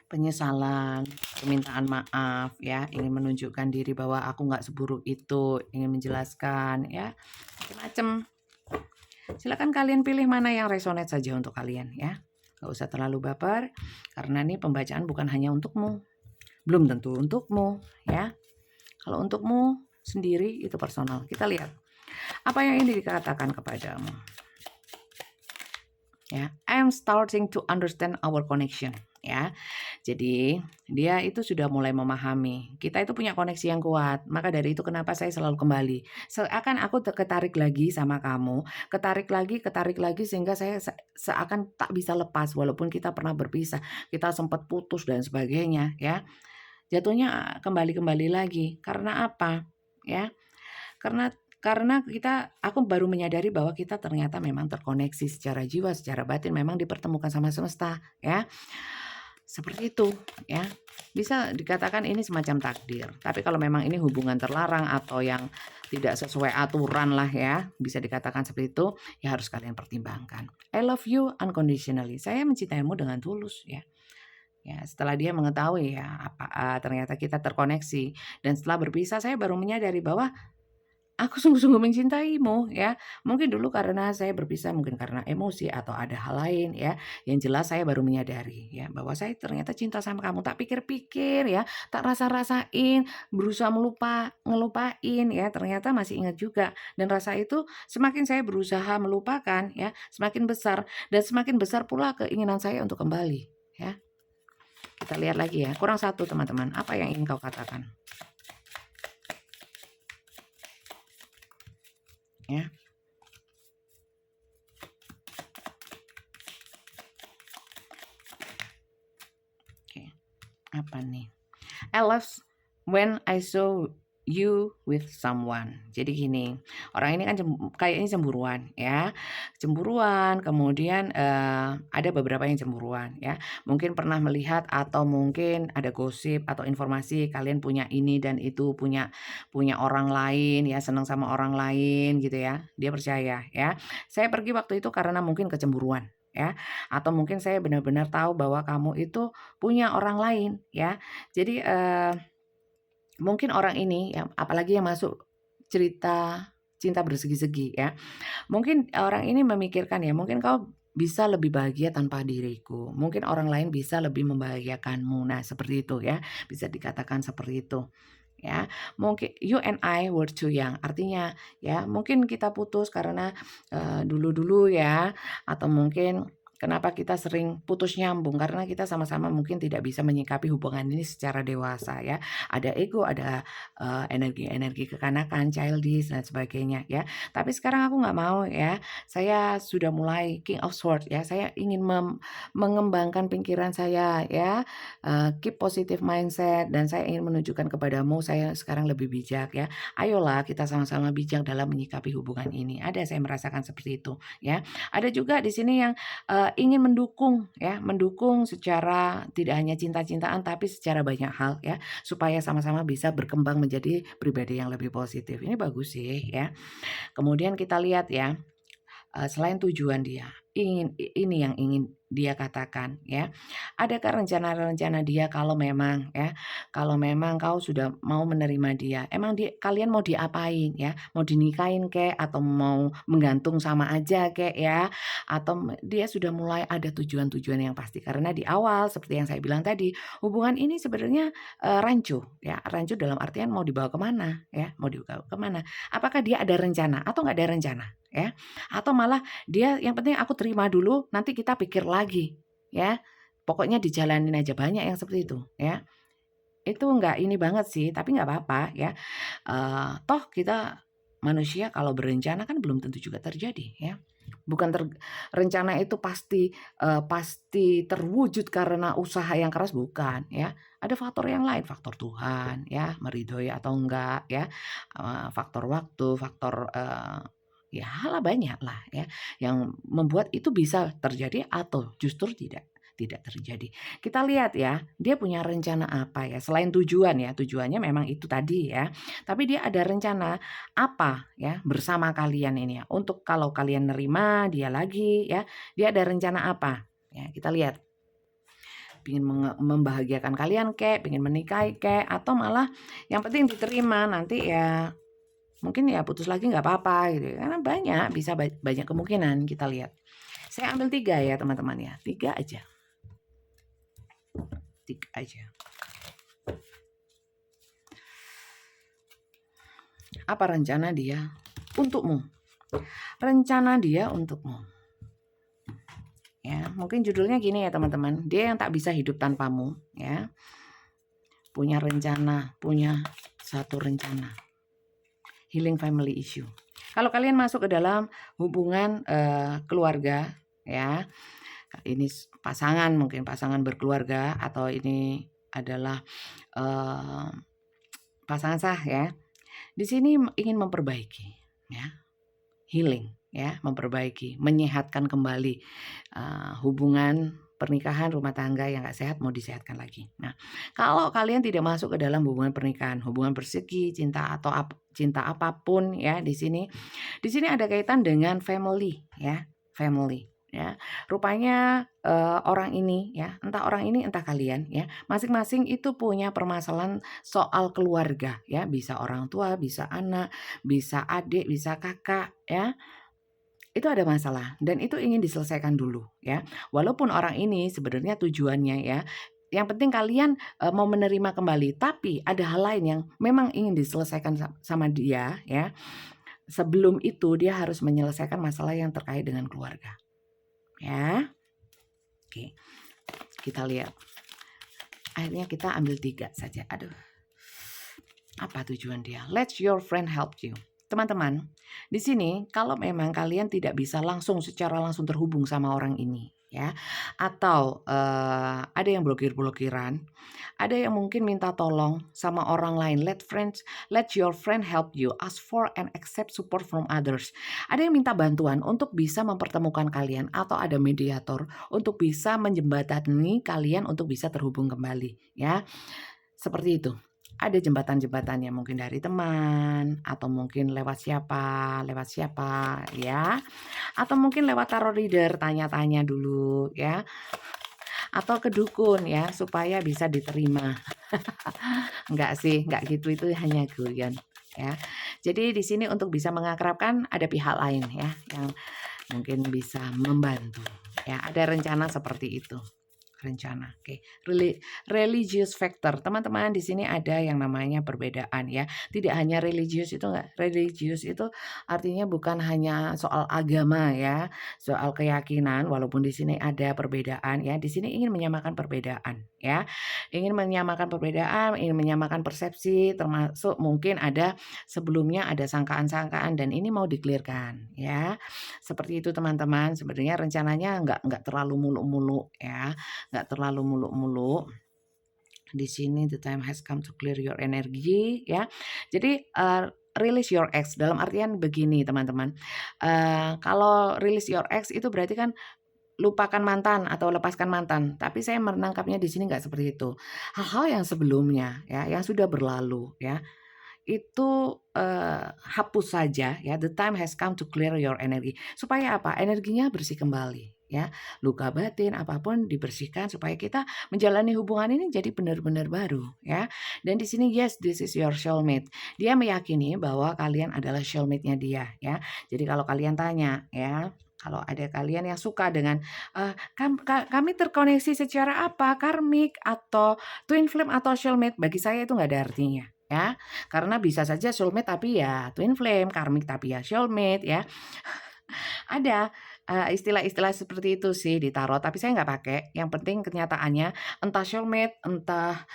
Penyesalan, permintaan maaf ya, ingin menunjukkan diri bahwa aku nggak seburuk itu, ingin menjelaskan ya, macam-macam. Silakan kalian pilih mana yang resonate saja untuk kalian ya. Gak usah terlalu baper, karena ini pembacaan bukan hanya untukmu, belum tentu untukmu ya. Kalau untukmu sendiri itu personal. Kita lihat apa yang ingin dikatakan kepadamu. Ya, I am starting to understand our connection. Ya, jadi dia itu sudah mulai memahami kita itu punya koneksi yang kuat. Maka dari itu kenapa saya selalu kembali. Seakan aku ketarik lagi sama kamu, ketarik lagi sehingga saya seakan tak bisa lepas walaupun kita pernah berpisah, kita sempat putus dan sebagainya. Ya, jatuhnya kembali lagi. Karena apa? Ya, karena aku baru menyadari bahwa kita ternyata memang terkoneksi secara jiwa, secara batin, memang dipertemukan sama semesta ya. Seperti itu ya. Bisa dikatakan ini semacam takdir. Tapi kalau memang ini hubungan terlarang atau yang tidak sesuai aturan lah ya, bisa dikatakan seperti itu, ya harus kalian pertimbangkan. I love you unconditionally. Saya mencintaimu dengan tulus ya. Ya, setelah dia mengetahui ya ternyata kita terkoneksi dan setelah berpisah saya baru menyadari bahwa aku sungguh-sungguh mencintaimu ya. Mungkin dulu karena saya berpisah, mungkin karena emosi atau ada hal lain ya. Yang jelas saya baru menyadari ya bahwa saya ternyata cinta sama kamu. Tak pikir-pikir ya, tak rasa-rasain, berusaha ngelupain ya. Ternyata masih ingat juga. Dan rasa itu semakin saya berusaha melupakan ya, semakin besar dan semakin besar pula keinginan saya untuk kembali ya. Kita lihat lagi ya. Kurang satu teman-teman. Apa yang ingin kau katakan? Ya. Oke. Apa nih? I love when I saw you with someone. Jadi gini, orang ini kan kayaknya cemburuan ya. Cemburuan, kemudian ada beberapa yang cemburuan ya. Mungkin pernah melihat atau mungkin ada gosip atau informasi kalian punya ini dan itu, punya orang lain ya, senang sama orang lain gitu ya. Dia percaya ya. Saya pergi waktu itu karena mungkin kecemburuan ya, atau mungkin saya benar-benar tahu bahwa kamu itu punya orang lain ya. Jadi mungkin orang ini ya, apalagi yang masuk cerita cinta bersegi-segi ya. Mungkin orang ini memikirkan ya, mungkin kau bisa lebih bahagia tanpa diriku. Mungkin orang lain bisa lebih membahagiakanmu. Nah, seperti itu ya. Bisa dikatakan seperti itu. Ya, mungkin you and I were too young. Artinya ya, mungkin kita putus karena dulu-dulu ya, atau mungkin kenapa kita sering putus nyambung karena kita sama-sama mungkin tidak bisa menyikapi hubungan ini secara dewasa ya. Ada ego, ada energi-energi kekanakan, childish dan sebagainya ya. Tapi sekarang aku nggak mau ya. Saya sudah mulai King of Swords ya. Saya ingin mengembangkan pikiran saya ya. Keep positive mindset dan saya ingin menunjukkan kepadamu saya sekarang lebih bijak ya. Ayolah kita sama-sama bijak dalam menyikapi hubungan ini. Ada saya merasakan seperti itu ya. Ada juga di sini yang ingin mendukung ya, mendukung secara tidak hanya cinta-cintaan tapi secara banyak hal ya, supaya sama-sama bisa berkembang menjadi pribadi yang lebih positif. Ini bagus sih ya. Kemudian kita lihat ya, selain tujuan dia, ini yang ingin dia katakan ya. Adakah rencana-rencana dia kalau memang ya, kalau memang kau sudah mau menerima dia, emang kalian mau diapain ya? Mau dinikahin kek atau mau menggantung sama aja kek ya? Atau dia sudah mulai ada tujuan-tujuan yang pasti karena di awal seperti yang saya bilang tadi, hubungan ini sebenarnya rancu ya, rancu dalam artian mau dibawa kemana ya, mau dibawa kemana? Apakah dia ada rencana atau nggak ada rencana ya? Atau malah dia yang penting aku terima dulu, nanti kita pikir lagi ya. Pokoknya dijalanin aja, banyak yang seperti itu ya. Itu enggak ini banget sih, tapi nggak apa-apa ya. Toh kita manusia kalau berencana kan belum tentu juga terjadi ya. Bukan rencana itu pasti terwujud karena usaha yang keras, bukan ya. Ada faktor yang lain, faktor Tuhan ya, meridhoi atau enggak ya, faktor waktu, faktor ya hal banyak lah ya, yang membuat itu bisa terjadi atau justru tidak terjadi. Kita lihat ya, dia punya rencana apa ya, selain tujuan ya, tujuannya memang itu tadi ya, tapi dia ada rencana apa ya bersama kalian ini ya, untuk kalau kalian nerima dia lagi ya, dia ada rencana apa ya, kita lihat. Pingin membahagiakan kalian kek, pingin menikahi kek, atau malah yang penting diterima, nanti ya mungkin ya putus lagi nggak apa-apa gitu, karena banyak, bisa banyak kemungkinan. Kita lihat. Saya ambil 3 ya teman-teman ya, 3 aja. 3 aja. Apa rencana dia untukmu? Rencana dia untukmu. Ya, mungkin judulnya gini ya teman-teman, dia yang tak bisa hidup tanpamu ya. Punya rencana, punya satu rencana. Healing family issue. Kalau kalian masuk ke dalam hubungan keluarga ya, ini pasangan, mungkin pasangan berkeluarga, atau ini adalah pasangan sah ya. Di sini ingin memperbaiki ya, healing ya, memperbaiki, menyehatkan kembali hubungan pernikahan, rumah tangga yang gak sehat mau disehatkan lagi. Nah, kalau kalian tidak masuk ke dalam hubungan pernikahan, hubungan bersegi, cinta atau cinta apapun ya di sini ada kaitan dengan family ya, family. ya. Rupanya orang ini ya, entah orang ini entah kalian ya, masing-masing itu punya permasalahan soal keluarga ya, bisa orang tua, bisa anak, bisa adik, bisa kakak ya. Itu ada masalah dan itu ingin diselesaikan dulu ya. Walaupun orang ini sebenarnya tujuannya ya, yang penting kalian mau menerima kembali, tapi ada hal lain yang memang ingin diselesaikan sama dia ya. Sebelum itu dia harus menyelesaikan masalah yang terkait dengan keluarga. Ya. Oke. Kita lihat. Akhirnya kita ambil 3 saja. Aduh. Apa tujuan dia? Let your friend help you. Teman-teman, di sini kalau memang kalian tidak bisa secara langsung terhubung sama orang ini ya, atau ada yang blokir-blokiran, ada yang mungkin minta tolong sama orang lain, let your friend help you, ask for and accept support from others. Ada yang minta bantuan untuk bisa mempertemukan kalian atau ada mediator untuk bisa menjembatani kalian untuk bisa terhubung kembali ya. Seperti itu. Ada jembatan-jembatannya mungkin dari teman atau mungkin lewat siapa ya. Atau mungkin lewat tarot reader, tanya-tanya dulu ya. Atau ke dukun ya supaya bisa diterima. Enggak sih, enggak gitu, itu hanya guyon ya. Jadi di sini untuk bisa mengakrabkan ada pihak lain ya yang mungkin bisa membantu ya. Ada rencana seperti itu. Rencana. Oke. Religious factor. Teman-teman di sini ada yang namanya perbedaan ya. Tidak hanya religius itu enggak. Religius itu artinya bukan hanya soal agama ya, soal keyakinan walaupun di sini ada perbedaan ya. Di sini ingin menyamakan perbedaan ya. Ingin menyamakan perbedaan, ingin menyamakan persepsi, termasuk mungkin ada sebelumnya ada sangkaan-sangkaan dan ini mau di-clear-kan ya. Seperti itu teman-teman. Sebenarnya rencananya enggak terlalu muluk-muluk ya. Nggak terlalu muluk-muluk. Di sini the time has come to clear your energy ya. Jadi release your ex dalam artian begini teman-teman. Kalau release your ex itu berarti kan lupakan mantan atau lepaskan mantan. Tapi saya menangkapnya di sini nggak seperti itu. Hal-hal yang sebelumnya ya, yang sudah berlalu ya, itu hapus saja ya. The time has come to clear your energy. Supaya apa? Energinya bersih kembali ya. Luka batin apapun dibersihkan supaya kita menjalani hubungan ini jadi benar-benar baru ya. Dan di sini yes, this is your soulmate. Dia meyakini bahwa kalian adalah soulmate-nya dia ya. Jadi kalau kalian tanya ya, kalau ada kalian yang suka dengan kami terkoneksi secara apa, karmik atau twin flame atau soulmate, bagi saya itu nggak ada artinya ya. Karena bisa saja soulmate tapi ya twin flame, karmik tapi ya soulmate ya. Ada istilah-istilah seperti itu sih di tarot, tapi saya nggak pakai. Yang penting kenyataannya entah soulmate, entah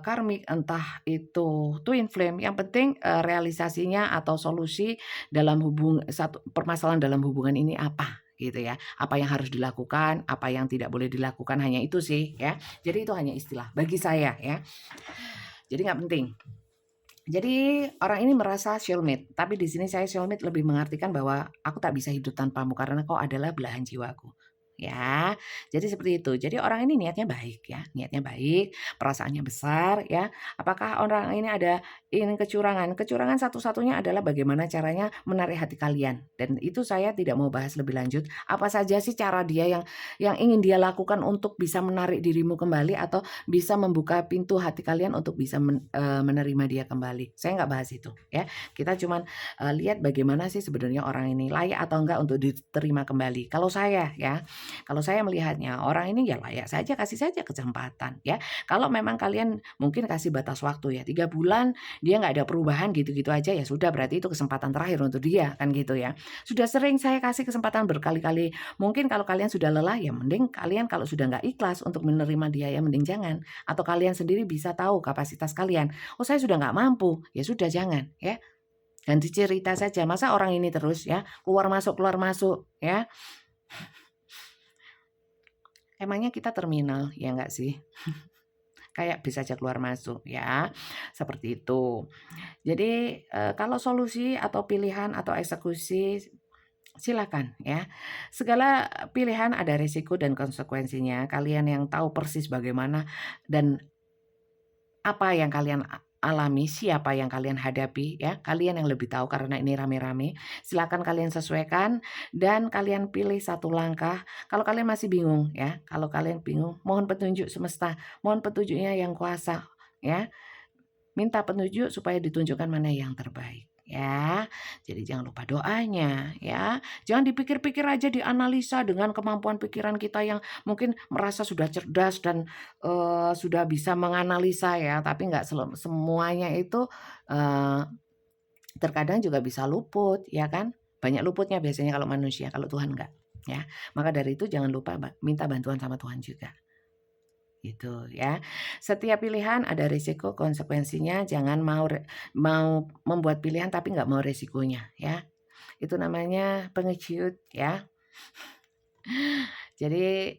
karmik, entah itu twin flame. Yang penting realisasinya atau solusi dalam satu permasalahan dalam hubungan ini apa gitu ya. Apa yang harus dilakukan, apa yang tidak boleh dilakukan, hanya itu sih ya. Jadi itu hanya istilah bagi saya ya. Jadi nggak penting. Jadi orang ini merasa soulmate, tapi di sini saya soulmate lebih mengartikan bahwa aku tak bisa hidup tanpamu karena kau adalah belahan jiwaku. Ya, jadi seperti itu. Jadi orang ini niatnya baik ya, niatnya baik, perasaannya besar ya. Apakah orang ini ada ingin kecurangan? Kecurangan satu-satunya adalah bagaimana caranya menarik hati kalian. Dan itu saya tidak mau bahas lebih lanjut. Apa saja sih cara dia yang ingin dia lakukan untuk bisa menarik dirimu kembali atau bisa membuka pintu hati kalian untuk bisa menerima dia kembali. Saya nggak bahas itu ya. Kita cuman lihat bagaimana sih sebenarnya orang ini layak atau enggak untuk diterima kembali. Kalau saya ya, kalau saya melihatnya orang ini ya layak saja, kasih saja kesempatan ya. Kalau memang kalian mungkin kasih batas waktu ya 3 bulan dia nggak ada perubahan gitu-gitu aja ya sudah berarti itu kesempatan terakhir untuk dia kan gitu ya. Sudah sering saya kasih kesempatan berkali-kali. Mungkin kalau kalian sudah lelah ya mending kalian kalau sudah nggak ikhlas untuk menerima dia ya mending jangan. Atau kalian sendiri bisa tahu kapasitas kalian. Oh saya sudah nggak mampu, ya sudah jangan ya. Ganti cerita saja. Masa orang ini terus ya keluar masuk ya. Emangnya kita terminal ya nggak sih? Kayak bisa aja keluar masuk ya, seperti itu. Jadi kalau solusi atau pilihan atau eksekusi silakan ya. Segala pilihan ada risiko dan konsekuensinya. Kalian yang tahu persis bagaimana dan apa yang kalian alami, siapa yang kalian hadapi ya. Kalian yang lebih tahu karena ini rame-rame. Silakan kalian sesuaikan dan kalian pilih satu langkah. Kalau kalian masih bingung ya, kalau kalian bingung, mohon petunjuk semesta, mohon petunjuknya yang kuasa ya. Minta petunjuk supaya ditunjukkan mana yang terbaik ya. Jadi jangan lupa doanya ya. Jangan dipikir-pikir aja, dianalisa dengan kemampuan pikiran kita yang mungkin merasa sudah cerdas dan sudah bisa menganalisa ya, tapi nggak semuanya itu terkadang juga bisa luput ya kan. Banyak luputnya biasanya kalau manusia, kalau Tuhan enggak ya. Maka dari itu jangan lupa minta bantuan sama Tuhan juga. Gitu ya. Setiap pilihan ada risiko konsekuensinya, jangan mau membuat pilihan tapi nggak mau risikonya ya. Itu namanya pengecut ya. Jadi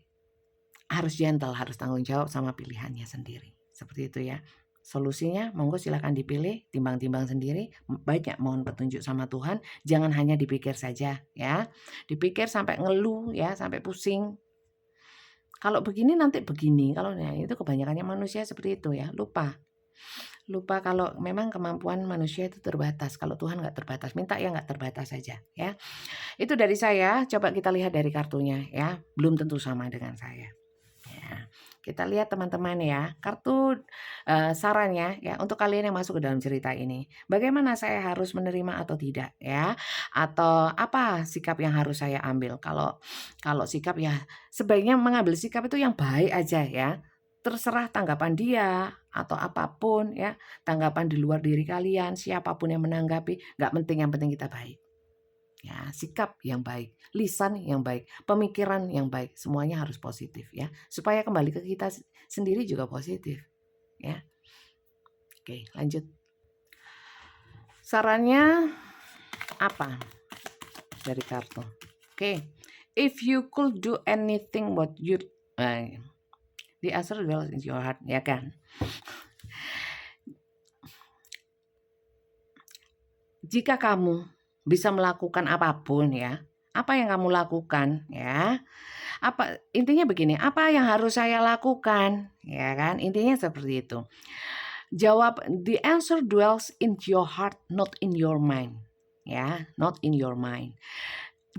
harus gentle, harus tanggung jawab sama pilihannya sendiri. Seperti itu ya. Solusinya monggo silakan dipilih, timbang-timbang sendiri, banyak mohon petunjuk sama Tuhan, jangan hanya dipikir saja ya. Dipikir sampai ngeluh ya, sampai pusing. Kalau begini nanti begini, kalau itu kebanyakannya manusia seperti itu ya, lupa kalau memang kemampuan manusia itu terbatas, kalau Tuhan nggak terbatas, minta yang nggak terbatas saja ya. Itu dari saya, coba kita lihat dari kartunya ya, belum tentu sama dengan saya. Ya, kita lihat teman-teman ya, kartu sarannya ya untuk kalian yang masuk ke dalam cerita ini. Bagaimana saya harus menerima atau tidak ya? Atau apa sikap yang harus saya ambil? Kalau sikap ya sebaiknya mengambil sikap itu yang baik aja ya. Terserah tanggapan dia atau apapun ya, tanggapan di luar diri kalian, siapapun yang menanggapi, nggak penting, yang penting kita baik. Ya, sikap yang baik, lisan yang baik, pemikiran yang baik, semuanya harus positif ya. Supaya kembali ke kita sendiri juga positif ya. Oke, lanjut. Sarannya apa dari kartu? Oke. If you could do anything what you the answer well in your heart ya kan. Jika kamu bisa melakukan apapun ya, apa yang kamu lakukan ya? Apa intinya begini, apa yang harus saya lakukan? Ya kan? Intinya seperti itu. Jawab, the answer dwells in your heart, not in your mind. Ya, not in your mind.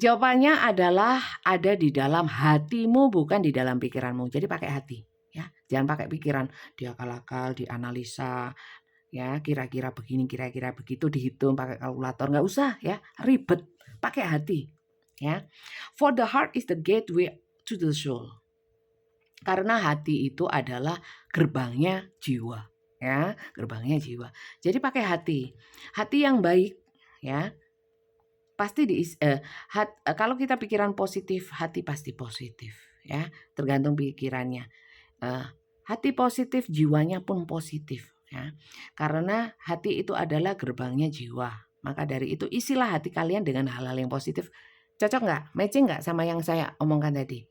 Jawabannya adalah ada di dalam hatimu, bukan di dalam pikiranmu. Jadi pakai hati, ya. Jangan pakai pikiran, diakal-akal, dianalisa, ya, kira-kira begini, kira-kira begitu, dihitung pakai kalkulator, nggak usah ya, ribet, pakai hati ya. For the heart is the gateway to the soul. Karena hati itu adalah gerbangnya jiwa ya, gerbangnya jiwa. Jadi pakai hati yang baik ya. Pasti kalau kita pikiran positif, hati pasti positif ya, tergantung pikirannya. Hati positif, jiwanya pun positif ya. Karena hati itu adalah gerbangnya jiwa. Maka dari itu isilah hati kalian dengan hal-hal yang positif. Cocok nggak? Matching nggak sama yang saya omongkan tadi?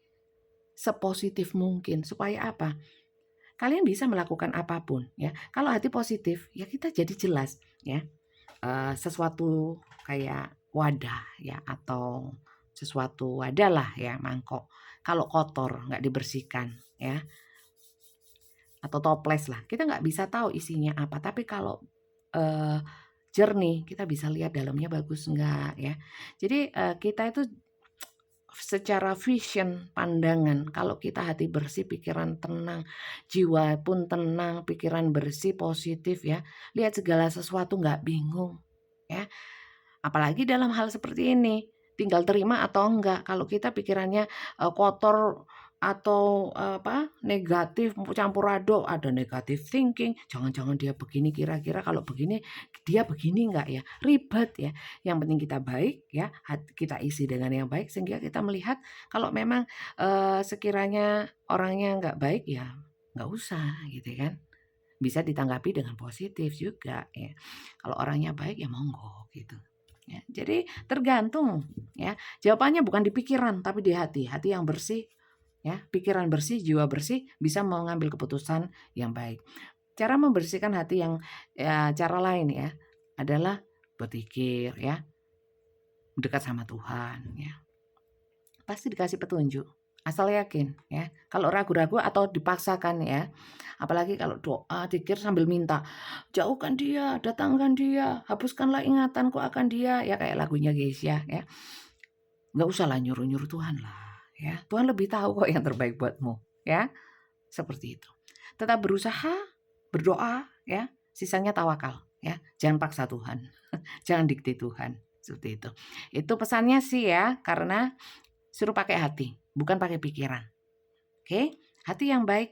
Sepositif mungkin. Supaya apa? Kalian bisa melakukan apapun ya. Kalau hati positif, ya kita jadi jelas ya. Sesuatu kayak wadah ya, atau sesuatu wadah lah ya, mangkok. Kalau kotor nggak dibersihkan ya, atau toples lah, kita nggak bisa tahu isinya apa. Tapi kalau jernih, kita bisa lihat dalamnya bagus nggak ya. Jadi kita itu secara vision, pandangan, kalau kita hati bersih, pikiran tenang, jiwa pun tenang, pikiran bersih, positif ya, lihat segala sesuatu nggak bingung ya. Apalagi dalam hal seperti ini, tinggal terima atau enggak. Kalau kita pikirannya kotor atau negatif, campur aduk, ada negatif thinking, jangan-jangan dia begini, kira-kira kalau begini dia begini enggak ya, ribet ya. Yang penting kita baik ya, kita isi dengan yang baik sehingga kita melihat kalau memang sekiranya orangnya enggak baik ya enggak usah gitu kan. Bisa ditanggapi dengan positif juga ya. Kalau orangnya baik ya monggo gitu. Ya, jadi tergantung ya. Jawabannya bukan di pikiran tapi di hati. Hati yang bersih ya, pikiran bersih, jiwa bersih, bisa mengambil keputusan yang baik. Cara membersihkan hati yang cara lain ya adalah berpikir ya, dekat sama Tuhan ya. Pasti dikasih petunjuk. Asal yakin ya. Kalau ragu-ragu atau dipaksakan ya, apalagi kalau doa dikir sambil minta, "Jauhkan dia, datangkan dia, hapuskanlah ingatanku akan dia." Ya kayak lagunya Geisha ya. Nggak usahlah nyuruh-nyuruh Tuhan lah ya. Tuhan lebih tahu kok yang terbaik buatmu ya. Seperti itu. Tetap berusaha, berdoa ya, sisanya tawakal ya. Jangan paksa Tuhan. Jangan dikte Tuhan. Seperti itu. Itu pesannya sih ya, karena suruh pakai hati, bukan pakai pikiran. Oke? Hati yang baik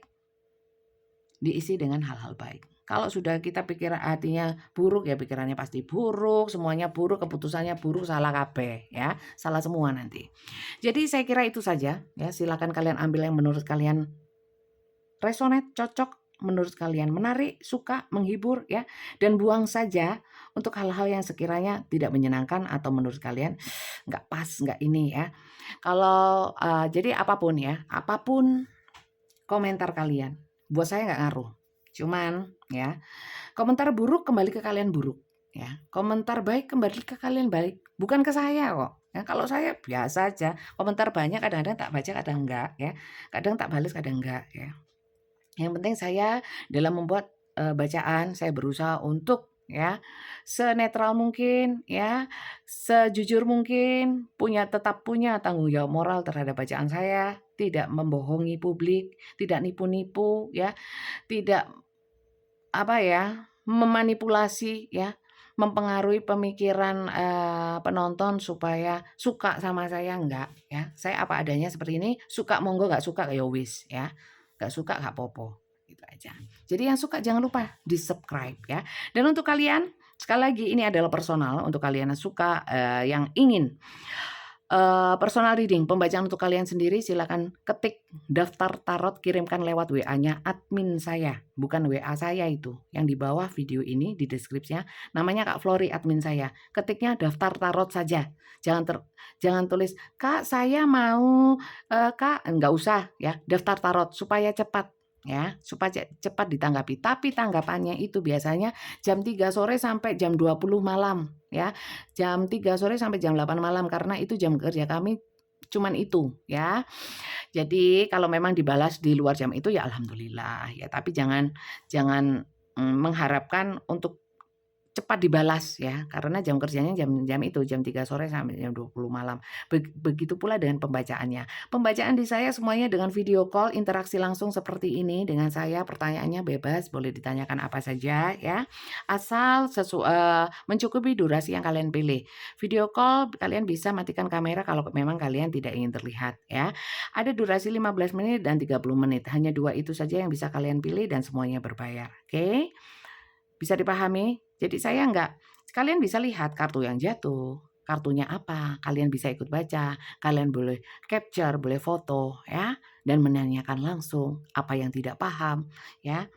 diisi dengan hal-hal baik. Kalau sudah kita pikir hatinya buruk ya pikirannya pasti buruk, semuanya buruk, keputusannya buruk, salah kabeh ya, salah semua nanti. Jadi saya kira itu saja ya, silakan kalian ambil yang menurut kalian resonate, cocok, menurut kalian menarik, suka, menghibur ya, dan buang saja untuk hal-hal yang sekiranya tidak menyenangkan atau menurut kalian nggak pas, nggak ini ya. Kalau jadi apapun ya, apapun komentar kalian, buat saya nggak ngaruh. Cuman ya, komentar buruk kembali ke kalian buruk ya. Komentar baik kembali ke kalian baik, bukan ke saya kok. Ya, kalau saya biasa aja, komentar banyak kadang-kadang tak baca, kadang enggak ya. Kadang tak balas, kadang enggak ya. Yang penting saya dalam membuat bacaan saya berusaha untuk ya senetral mungkin ya, sejujur mungkin, tetap punya tanggung jawab moral terhadap bacaan saya, tidak membohongi publik, tidak nipu-nipu ya, tidak apa ya, memanipulasi ya, mempengaruhi pemikiran penonton supaya suka sama saya, enggak ya. Saya apa adanya seperti ini, suka monggo, nggak suka ya wis ya. Nggak suka nggak popo, gitu aja. Jadi yang suka jangan lupa di-subscribe ya. Dan untuk kalian, sekali lagi ini adalah personal untuk kalian yang suka yang ingin personal reading, pembacaan untuk kalian sendiri, silakan ketik daftar tarot, kirimkan lewat WA-nya admin saya, bukan WA saya itu. Yang di bawah video ini di deskripsinya namanya Kak Flori, admin saya. Ketiknya daftar tarot saja. Jangan tulis, "Kak, saya mau Kak," enggak usah ya, daftar tarot supaya cepat ya, supaya cepat ditanggapi. Tapi tanggapannya itu biasanya jam 3 sore sampai jam 20 malam ya. Jam 3 sore sampai jam 8 malam karena itu jam kerja kami cuman itu ya. Jadi kalau memang dibalas di luar jam itu ya alhamdulillah ya, tapi jangan jangan mengharapkan untuk cepat dibalas ya, karena jam kerjanya jam itu, jam 3 sore sampai jam 20 malam. Begitu pula dengan pembacaannya. Pembacaan di saya semuanya dengan video call, interaksi langsung seperti ini dengan saya, pertanyaannya bebas, boleh ditanyakan apa saja ya. Asal mencukupi durasi yang kalian pilih. Video call kalian bisa matikan kamera kalau memang kalian tidak ingin terlihat ya. Ada durasi 15 menit dan 30 menit. Hanya 2 itu saja yang bisa kalian pilih dan semuanya berbayar. Oke? Bisa dipahami? Jadi saya kalian bisa lihat kartu yang jatuh, kartunya apa, kalian bisa ikut baca, kalian boleh capture, boleh foto ya, dan menanyakan langsung apa yang tidak paham ya,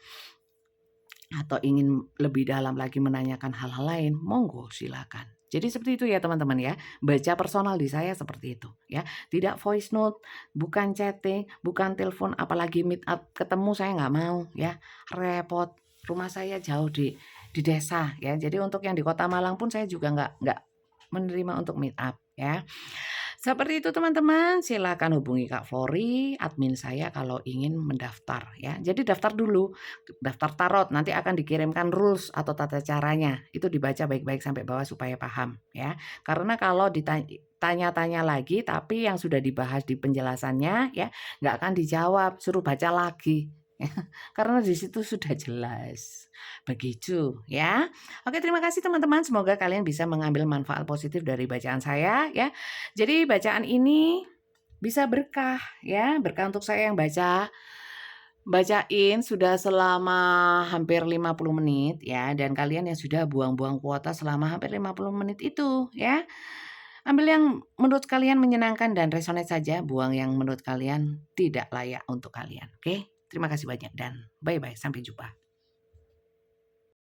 atau ingin lebih dalam lagi menanyakan hal-hal lain, monggo silakan. Jadi seperti itu ya teman-teman ya, baca personal di saya seperti itu ya, tidak voice note, bukan chatting, bukan telepon, apalagi meet up ketemu saya nggak mau ya, repot. Rumah saya jauh di desa ya, jadi untuk yang di Kota Malang pun saya juga nggak menerima untuk meet up ya. Seperti itu teman-teman, silakan hubungi Kak Flori, admin saya kalau ingin mendaftar ya. Jadi daftar dulu, daftar tarot, nanti akan dikirimkan rules atau tata caranya. Itu dibaca baik-baik sampai bawah supaya paham ya. Karena kalau ditanya-tanya lagi tapi yang sudah dibahas di penjelasannya ya nggak akan dijawab, suruh baca lagi. Karena di situ sudah jelas. Begitu ya. Oke, terima kasih teman-teman. Semoga kalian bisa mengambil manfaat positif dari bacaan saya ya. Jadi bacaan ini bisa berkah ya, berkah untuk saya yang bacain sudah selama hampir 50 menit ya, dan kalian yang sudah buang-buang kuota selama hampir 50 menit itu ya. Ambil yang menurut kalian menyenangkan dan resonate saja, buang yang menurut kalian tidak layak untuk kalian. Oke? Terima kasih banyak dan bye-bye, sampai jumpa.